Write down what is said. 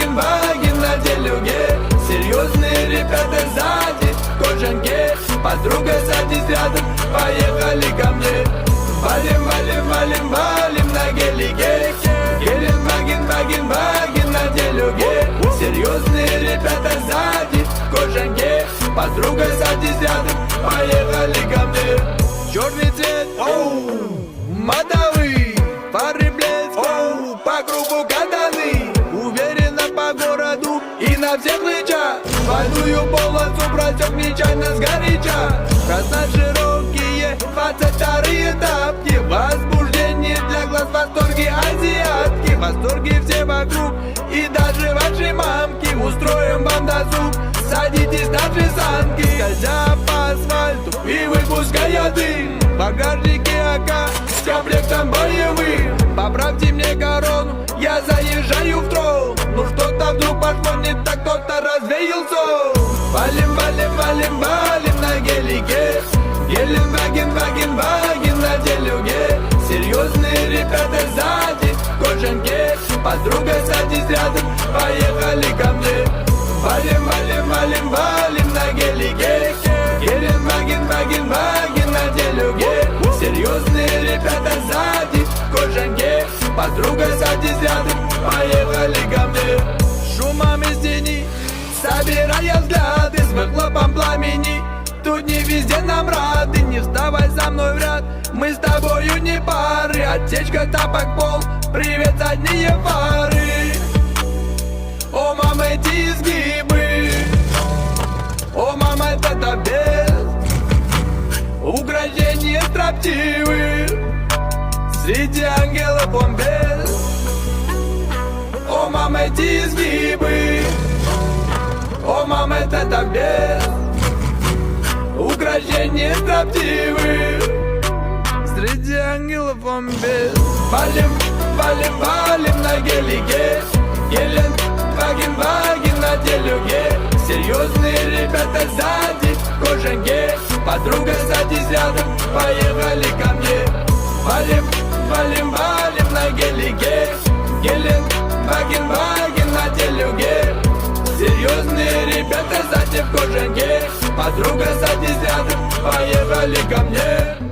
ваген на делюге. Серьезные ребята сзади, кожанке. Подруга садись рядом, поехали ко мне. Валим, валим, валим, валим на гелике. Ваген на делюге. Серьезные ребята сзади, кожанке. Подруга садись рядом, поехали ко мне. Черный цвет, оу, модовый, фары блеск, оу, по кругу катаны. Уверенно по городу и на всех плечах. Двойную полосу просек нечаянно сгоряча. Красно-широкие 22-е тапки. Возбуждение для глаз, восторги азиатки. Восторги все вокруг и даже ваши мамки. Устроим вам досуг, садитесь на наши санки. Скользя по асфальту и выпуская дым. В багажнике АК с комплектом боевым. Поправьте мне корону, я заезжаю в трон. Ну что-то вдруг пошло не так, кто-то развеял сон. Валим, валим, валим, валим на гелике. Ваген на делюге. Серьезные ребята сзади, кожанке. Подруга садись рядом, поехали ко мне. Валим, валим, валим, валим на гелике. Ваген на делюге. Серьезные ребята сзади, кожанке. Подруга садись рядом, поехали ко мне. Шумом из тени, собирая взгляды, с выхлопом пламени. Тут не везде нам рады, не вставай за мной в ряд. Мы с тобою не пары, отсечка, тапок, пол. Привет, задние фары. О, мама, эти изгибы. О, мама, это без угрожения строптивы. Среди ангелов он без. О, мама, эти изгибы. О, мама, это без угрожения строптивы. Среди ангелов он без. Валим, валим, валим на гелике. Ваген на делюге. Серьезные ребята сзади, кожанке. Подруга садись рядом, поехали ко мне. Валим, валим, валим на гелике. Ваген на делюге. Серьезные ребята сзади в кожанке. Подруга садись рядом, поехали ко мне.